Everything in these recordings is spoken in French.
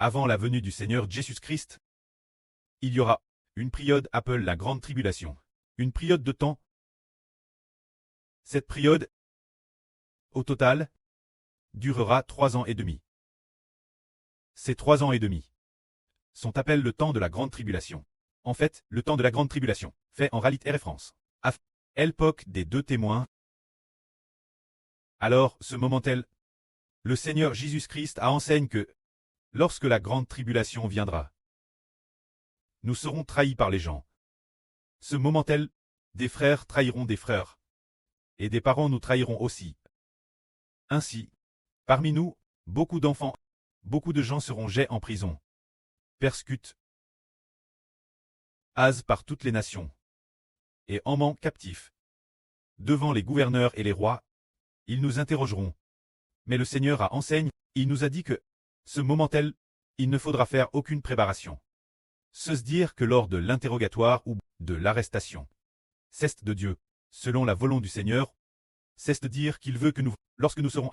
Avant la venue du Seigneur Jésus-Christ, il y aura une période appelée la Grande Tribulation. Une période de temps. Cette période, au total, durera 3 ans et demi. Ces 3 ans et demi sont appelés le temps de la Grande Tribulation. En fait, le temps de la Grande Tribulation fait en réalité référence à l'époque des 2 témoins. Alors, ce moment tel, le Seigneur Jésus-Christ enseigne que, lorsque la Grande Tribulation viendra, nous serons trahis par les gens. Ce moment tel, des frères trahiront des frères, et des parents nous trahiront aussi. Ainsi, parmi nous, beaucoup d'enfants, beaucoup de gens seront jetés en prison, persécutés, par toutes les nations, et emmenés captifs. Devant les gouverneurs et les rois, ils nous interrogeront. Mais le Seigneur enseigne, il nous a dit que, ce moment tel, il ne faudra faire aucune préparation. Se dire que lors de l'interrogatoire ou de l'arrestation, c'est de Dieu, selon la volonté du Seigneur, c'est de dire qu'il veut que nous, lorsque nous serons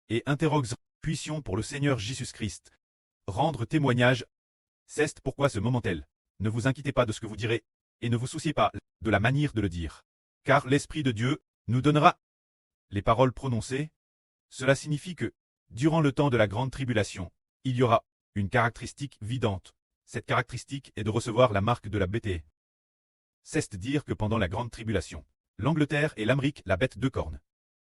et interrogués, puissions pour le Seigneur Jésus-Christ rendre témoignage. C'est pourquoi ce moment tel, ne vous inquiétez pas de ce que vous direz, et ne vous souciez pas de la manière de le dire. Car l'Esprit de Dieu nous donnera les paroles prononcées. Cela signifie que, durant le temps de la Grande Tribulation, il y aura une caractéristique vidante. Cette caractéristique est de recevoir la marque de la bête. C'est-à-dire que pendant la Grande Tribulation, l'Angleterre et l'Amérique, la bête de cornes,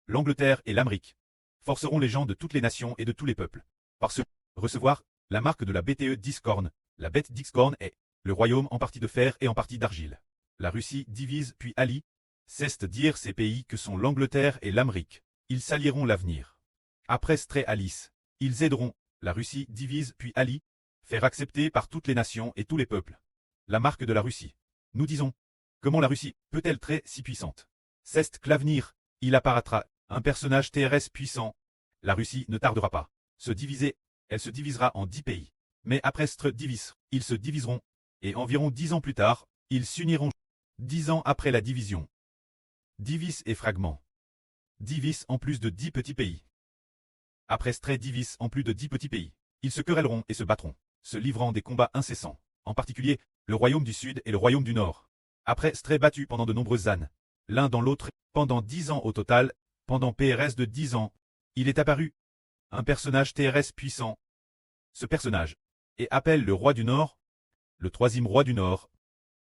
l'Angleterre et l'Amérique, forceront les gens de toutes les nations et de tous les peuples, par ce recevoir la marque de la bête 10 cornes. La bête 10 cornes est le royaume en partie de fer et en partie d'argile. La Russie divise puis allie, c'est-à-dire ces pays que sont l'Angleterre et l'Amérique. Ils s'allieront l'avenir. Après Stré Alice, ils aideront, la Russie divise puis allie, faire accepter par toutes les nations et tous les peuples la marque de la Russie. Nous disons, comment la Russie peut-elle être si puissante? C'est que l'avenir, il apparaîtra, un personnage TRS puissant. La Russie ne tardera pas se diviser, elle se divisera en 10 pays. Mais après cette division, ils se diviseront, et environ 10 ans plus tard, ils s'uniront. 10 ans après la division. Divis et fragment. Divis en plus de 10 petits pays. Après Stré Divis en plus de 10 petits pays. Ils se querelleront et se battront, se livrant des combats incessants, en particulier, le royaume du Sud et le royaume du Nord. Après Stré battus pendant de nombreuses années, l'un dans l'autre, pendant 10 ans au total, pendant PRS de 10 ans, il est apparu un personnage TRS puissant. Ce personnage est appelé le roi du Nord, le 3e roi du Nord.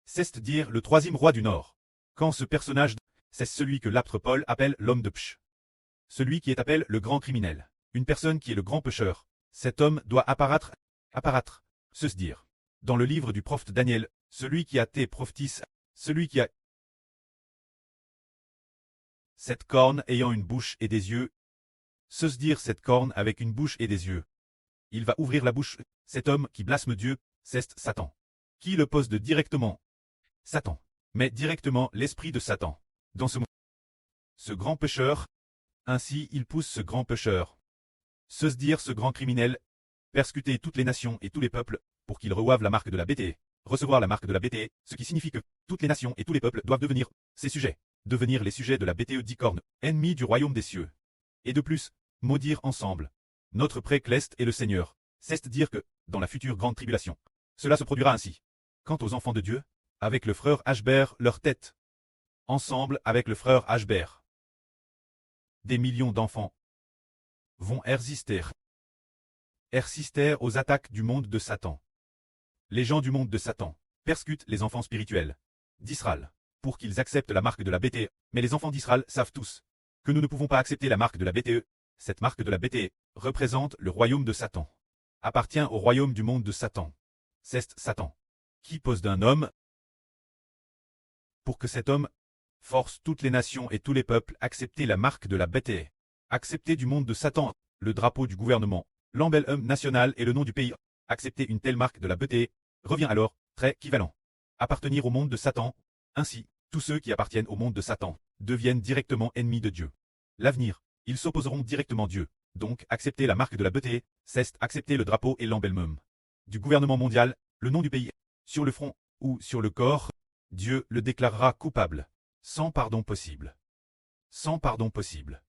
C'est-à-dire le 3e roi du Nord. Quand ce personnage, c'est celui que l'apôtre Paul appelle l'homme de Psh. Celui qui est appelé le grand criminel. Une personne qui est le grand pécheur. Cet homme doit apparaître, se dire. Dans le livre du prophète Daniel, celui qui a été prophétise, celui qui a cette corne ayant une bouche et des yeux, se dire cette corne avec une bouche et des yeux. Il va ouvrir la bouche, cet homme qui blasphème Dieu, c'est Satan. Qui le pose directement? Satan. Mais directement l'esprit de Satan. Dans ce grand pécheur, ainsi il pousse ce grand pécheur. Se dire ce grand criminel, persécuter toutes les nations et tous les peuples, pour qu'ils reçoivent la marque de la bête, recevoir la marque de la bête, ce qui signifie que toutes les nations et tous les peuples doivent devenir ses sujets, devenir les sujets de la bête 10 cornes, ennemis du royaume des cieux. Et de plus, maudire ensemble notre précleste et le Seigneur, c'est-à-dire que, dans la future grande tribulation, cela se produira ainsi. Quant aux enfants de Dieu, avec le frère Ashbert leur tête, ensemble avec le frère Ashbert, des millions d'enfants vont résister aux attaques du monde de Satan. Les gens du monde de Satan persécutent les enfants spirituels d'Israël pour qu'ils acceptent la marque de la bête, mais les enfants d'Israël savent tous que nous ne pouvons pas accepter la marque de la bête. Cette marque de la bête représente le royaume de Satan, appartient au royaume du monde de Satan. C'est Satan qui pose d'un homme pour que cet homme force toutes les nations et tous les peuples à accepter la marque de la bête, accepter du monde de Satan, le drapeau du gouvernement, l'emblème national et le nom du pays. Accepter une telle marque de la bête revient alors, très équivalent, appartenir au monde de Satan. Ainsi, tous ceux qui appartiennent au monde de Satan deviennent directement ennemis de Dieu. L'avenir, ils s'opposeront directement à Dieu. Donc, accepter la marque de la bête, c'est accepter le drapeau et l'emblème du gouvernement mondial, le nom du pays, sur le front ou sur le corps. Dieu le déclarera coupable, sans pardon possible. Sans pardon possible.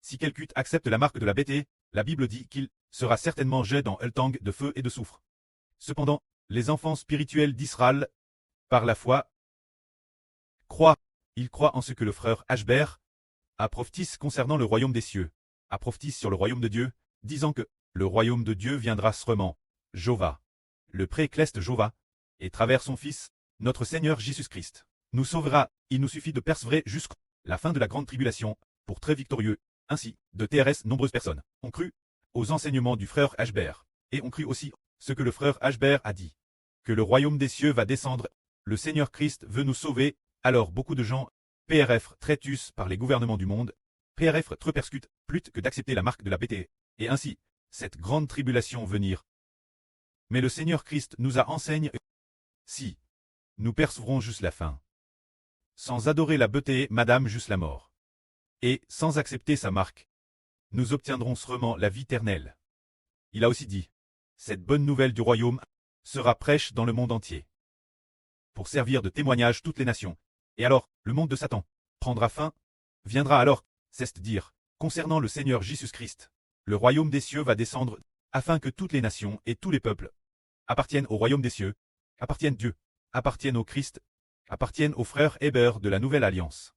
Si quelqu'un accepte la marque de la bête, la Bible dit qu'il sera certainement jeté dans un tang de feu et de soufre. Cependant, les enfants spirituels d'Israël, par la foi, ils croient en ce que le frère Ashbert a prophétisé concernant le royaume des cieux, a prophétisé sur le royaume de Dieu, disant que le royaume de Dieu viendra sûrement, Jova, le précleste Jova, et travers son Fils, notre Seigneur Jésus-Christ, nous sauvera. Il nous suffit de persévérer jusqu'à la fin de la grande tribulation, pour très victorieux. Ainsi, de TRS, nombreuses personnes ont cru aux enseignements du frère Ashbert, et ont cru aussi ce que le frère Ashbert a dit, que le royaume des cieux va descendre, le Seigneur Christ veut nous sauver. Alors beaucoup de gens, PRF traitus par les gouvernements du monde, PRF trop persécutent, plutôt que d'accepter la marque de la BT, et ainsi, cette grande tribulation venir. Mais le Seigneur Christ nous a enseigné, si nous persévérons jusqu'à la fin, sans adorer la beauté, madame jusqu'à la mort, et sans accepter sa marque, nous obtiendrons sûrement la vie éternelle. Il a aussi dit, cette bonne nouvelle du royaume sera prêche dans le monde entier, pour servir de témoignage toutes les nations. Et alors, le monde de Satan prendra fin, viendra alors, c'est-à-dire, concernant le Seigneur Jésus-Christ, le royaume des cieux va descendre, afin que toutes les nations et tous les peuples appartiennent au royaume des cieux, appartiennent Dieu, appartiennent au Christ, appartiennent aux frères Héber de la nouvelle alliance.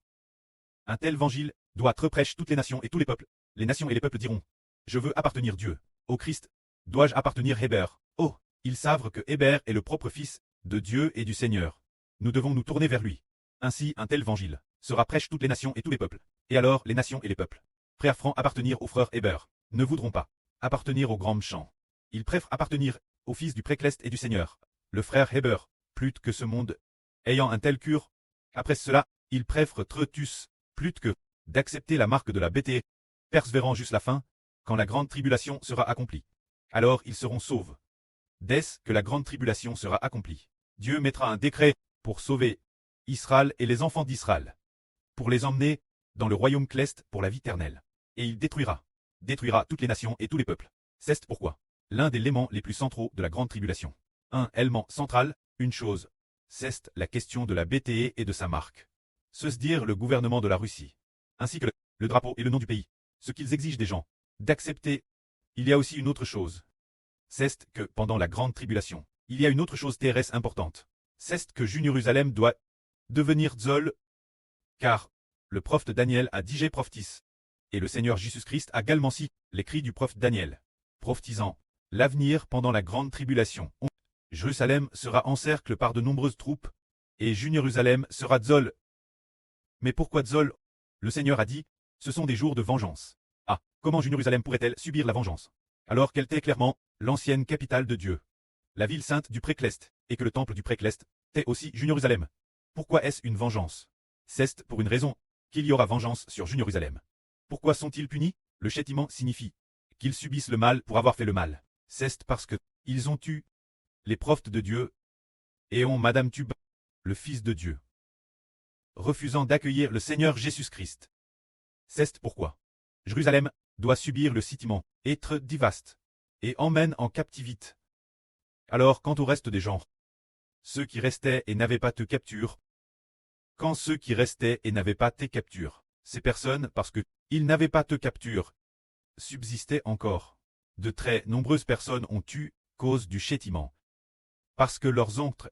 Un tel évangile doit être prêché toutes les nations et tous les peuples. Les nations et les peuples diront, je veux appartenir Dieu, au Christ, dois-je appartenir Héber? Oh, ils savent que Héber est le propre fils de Dieu et du Seigneur. Nous devons nous tourner vers lui. Ainsi, un tel évangile sera prêché toutes les nations et tous les peuples. Et alors, les nations et les peuples, préférant appartenir au frère Héber, ne voudront pas appartenir au grand méchant. Ils préfèrent appartenir au fils du précleste et du Seigneur, le frère Héber, plutôt que ce monde, ayant un tel cure. Après cela, ils préfèrent Tretus, plutôt que d'accepter la marque de la BT, persévérant jusqu'à la fin, quand la grande tribulation sera accomplie. Alors ils seront sauvés. Dès que la grande tribulation sera accomplie, Dieu mettra un décret pour sauver Israël et les enfants d'Israël, pour les emmener dans le royaume céleste pour la vie éternelle. Et il détruira toutes les nations et tous les peuples. C'est pourquoi l'un des éléments les plus centraux de la grande tribulation, un élément central, une chose, c'est la question de la BTE et de sa marque. C'est-à-dire le gouvernement de la Russie, ainsi que le drapeau et le nom du pays, ce qu'ils exigent des gens d'accepter. Il y a aussi une autre chose, c'est que pendant la grande tribulation, il y a une autre chose terrestre importante, c'est que Jérusalem doit devenir Zol, car le prophète Daniel a dit prophétis, et le Seigneur Jésus-Christ a également cité l'écrit du prophète Daniel, prophétisant l'avenir pendant la grande tribulation. Jérusalem sera encerclée par de nombreuses troupes, et Jérusalem sera Zol. Mais pourquoi Zol? Le Seigneur a dit, ce sont des jours de vengeance. Ah, comment Jérusalem pourrait-elle subir la vengeance? Alors qu'elle était clairement l'ancienne capitale de Dieu, la ville sainte du précleste, et que le temple du précleste était aussi Jérusalem. Pourquoi est-ce une vengeance? C'est pour une raison, qu'il y aura vengeance sur Jérusalem. Pourquoi sont-ils punis? Le châtiment signifie qu'ils subissent le mal pour avoir fait le mal. C'est parce que ils ont tué les prophètes de Dieu et ont Madame Tub, le Fils de Dieu, refusant d'accueillir le Seigneur Jésus-Christ. C'est pourquoi Jérusalem doit subir le châtiment, être dévasté, et emmène en captivité. Alors quant au reste des gens, ceux qui restaient et n'avaient pas de capture, quand ceux qui restaient et n'avaient pas de capture, ces personnes, parce que ils n'avaient pas de capture, subsistaient encore. De très nombreuses personnes ont tué cause du châtiment, parce que leurs oncles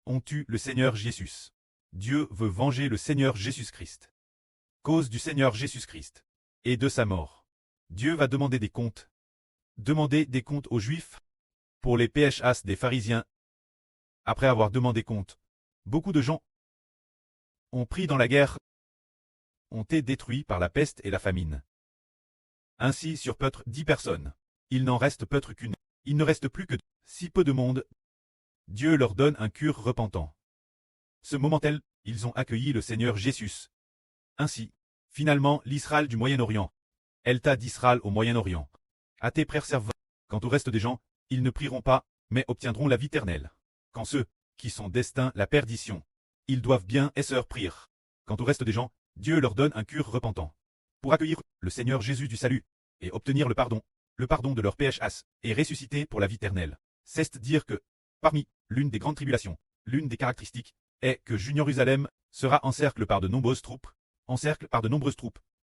ont tué le Seigneur Jésus. Dieu veut venger le Seigneur Jésus-Christ. Cause du Seigneur Jésus-Christ et de sa mort, Dieu va demander des comptes. Demander des comptes aux Juifs pour les PHAs des pharisiens. Après avoir demandé compte, beaucoup de gens ont pris dans la guerre, ont été détruits par la peste et la famine. Ainsi sur peut-être 10 personnes, il n'en reste peut-être qu'une. Il ne reste plus que si peu de monde. Dieu leur donne un cure repentant. Ce moment-tel, ils ont accueilli le Seigneur Jésus. Ainsi, finalement, l'Israël du Moyen-Orient, Elta d'Israël au Moyen-Orient, a été préservé. Quant au reste des gens, ils ne prieront pas, mais obtiendront la vie éternelle. Quand ceux qui sont destinés à la perdition, ils doivent bien et sœurs prier. Quant au reste des gens, Dieu leur donne un cure repentant, pour accueillir le Seigneur Jésus du salut, et obtenir le pardon de leurs PHAs, et ressusciter pour la vie éternelle. C'est-à-dire que, parmi l'une des grandes tribulations, l'une des caractéristiques, est que Jérusalem sera encerclée par de nombreuses troupes.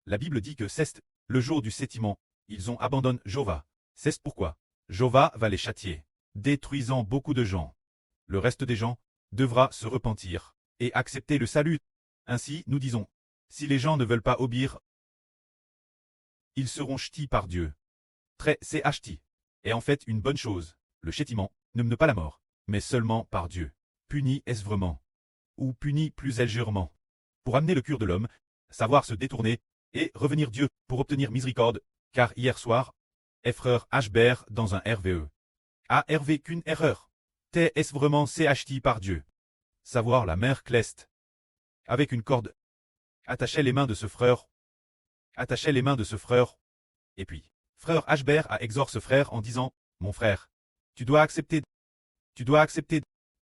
La Bible dit que c'est le jour du châtiment, ils ont abandonné Jova. C'est pourquoi Jova va les châtier, détruisant beaucoup de gens. Le reste des gens devra se repentir et accepter le salut. Ainsi, nous disons, si les gens ne veulent pas obéir, ils seront ch'tis par Dieu. C'est ch'ti. Et en fait une bonne chose. Le châtiment ne mène pas la mort, mais seulement par Dieu. Puni est-ce vraiment? Ou puni plus légèrement? Pour amener le cœur de l'homme, savoir se détourner, et revenir Dieu pour obtenir miséricorde, car hier soir, frère Hbert dans un RVE. A RV qu'une erreur. Est-ce vraiment ch'ti par Dieu? Savoir la mère Cleste. Avec une corde. Attachait les mains de ce frère. Attachait les mains de ce frère. Et puis, frère Hbert a exhorté ce frère en disant, mon frère, tu dois accepter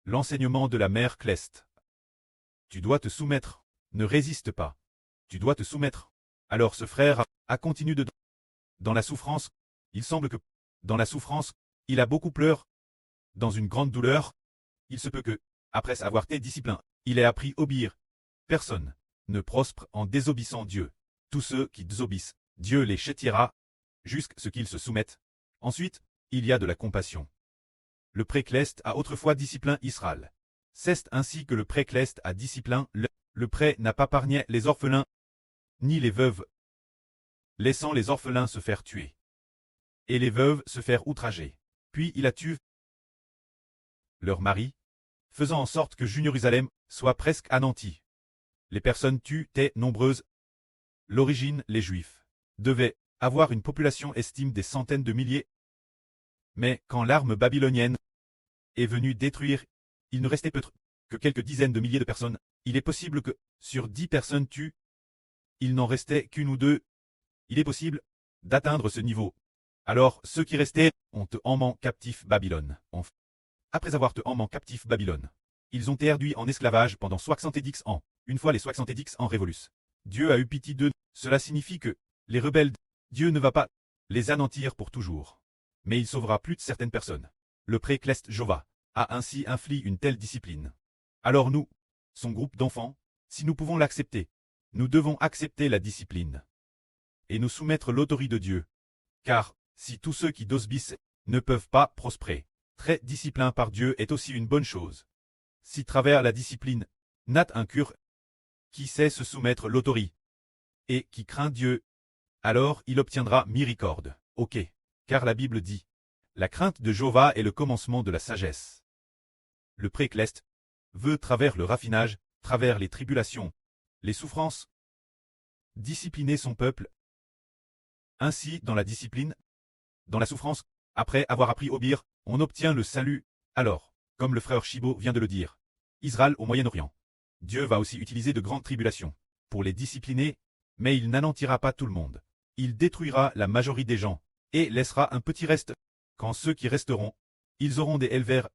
l'enseignement de la mère Cleste. Tu dois te soumettre. Ne résiste pas. Tu dois te soumettre. Alors ce frère a continué dans la souffrance. Il semble que, dans la souffrance, il a beaucoup pleuré. Dans une grande douleur, il se peut que, après avoir été discipliné, il ait appris à obéir. Personne ne prospère en désobéissant Dieu. Tous ceux qui désobéissent, Dieu les châtiera, jusqu'à ce qu'ils se soumettent. Ensuite, il y a de la compassion. Le pré-Cleste a autrefois discipliné Israël. C'est ainsi que le pré-Cleste a discipliné le pré n'a pas épargné les orphelins, ni les veuves, laissant les orphelins se faire tuer, et les veuves se faire outrager. Puis il a tué leur mari, faisant en sorte que Jérusalem soit presque anéantie. Les personnes tuées étaient nombreuses. L'origine, les Juifs devaient avoir une population estime des centaines de milliers. Mais quand l'arme babylonienne est venue détruire, il ne restait peut-être que quelques dizaines de milliers de personnes. Il est possible que, sur 10 personnes tuées, il n'en restait qu'une ou deux. Il est possible d'atteindre ce niveau. Alors, ceux qui restaient ont été emmenés captifs Babylone. Après avoir été emmenés captifs Babylone, ils ont été réduits en esclavage pendant 70 ans. Une fois les 70 ans révolus, Dieu a eu pitié d'eux. Cela signifie que les rebelles, Dieu ne va pas les anéantir pour toujours. Mais il sauvera plus de certaines personnes. Le pré-Cleste Jova a ainsi infligé une telle discipline. Alors nous, son groupe d'enfants, si nous pouvons l'accepter, nous devons accepter la discipline et nous soumettre l'autorité de Dieu. Car, si tous ceux qui désobéissent ne peuvent pas prospérer, très discipliné par Dieu est aussi une bonne chose. Si travers la discipline, n'a un cœur qui sait se soumettre l'autorité et qui craint Dieu, alors il obtiendra miséricorde. Ok, car la Bible dit, la crainte de Jéhovah est le commencement de la sagesse. Le pré-Cleste veut travers le raffinage, travers les tribulations, les souffrances, discipliner son peuple. Ainsi, dans la discipline, dans la souffrance, après avoir appris à obéir, on obtient le salut. Alors, comme le frère Chibo vient de le dire, Israël au Moyen-Orient, Dieu va aussi utiliser de grandes tribulations pour les discipliner, mais il n'anéantira pas tout le monde. Il détruira la majorité des gens et laissera un petit reste. Quand ceux qui resteront, ils auront des éleveurs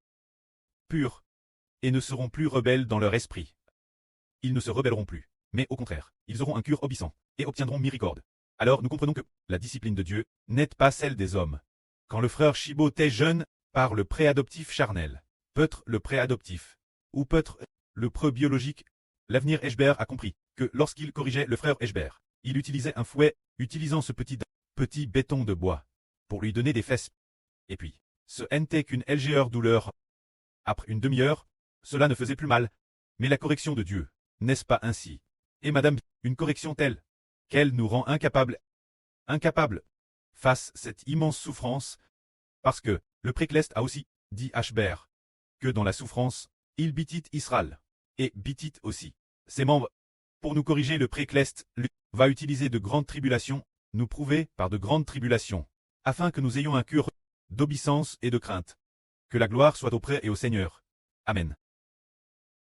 purs et ne seront plus rebelles dans leur esprit. Ils ne se rebelleront plus, mais au contraire, ils auront un cœur obéissant et obtiendront miséricorde. Alors nous comprenons que la discipline de Dieu n'est pas celle des hommes. Quand le frère Chibo était jeune, par le préadoptif charnel, peut-être le préadoptif, ou peut-être le pré-biologique, l'avenir Hbert a compris que lorsqu'il corrigeait le frère Hbert, il utilisait un fouet, utilisant ce petit béton de bois, pour lui donner des fesses. Et puis, ce n'était qu'une légère douleur. Après une demi-heure, cela ne faisait plus mal. Mais la correction de Dieu, n'est-ce pas ainsi? Et madame, une correction telle qu'elle nous rend incapables, face à cette immense souffrance, parce que le pré-Cleste a aussi dit Hbert que dans la souffrance, il bitit Israël, et bitit aussi ses membres. Pour nous corriger, le pré-Cleste va utiliser de grandes tribulations, nous prouver par de grandes tribulations, afin que nous ayons un cœur d'obéissance et de crainte. Que la gloire soit auprès et au Seigneur. Amen.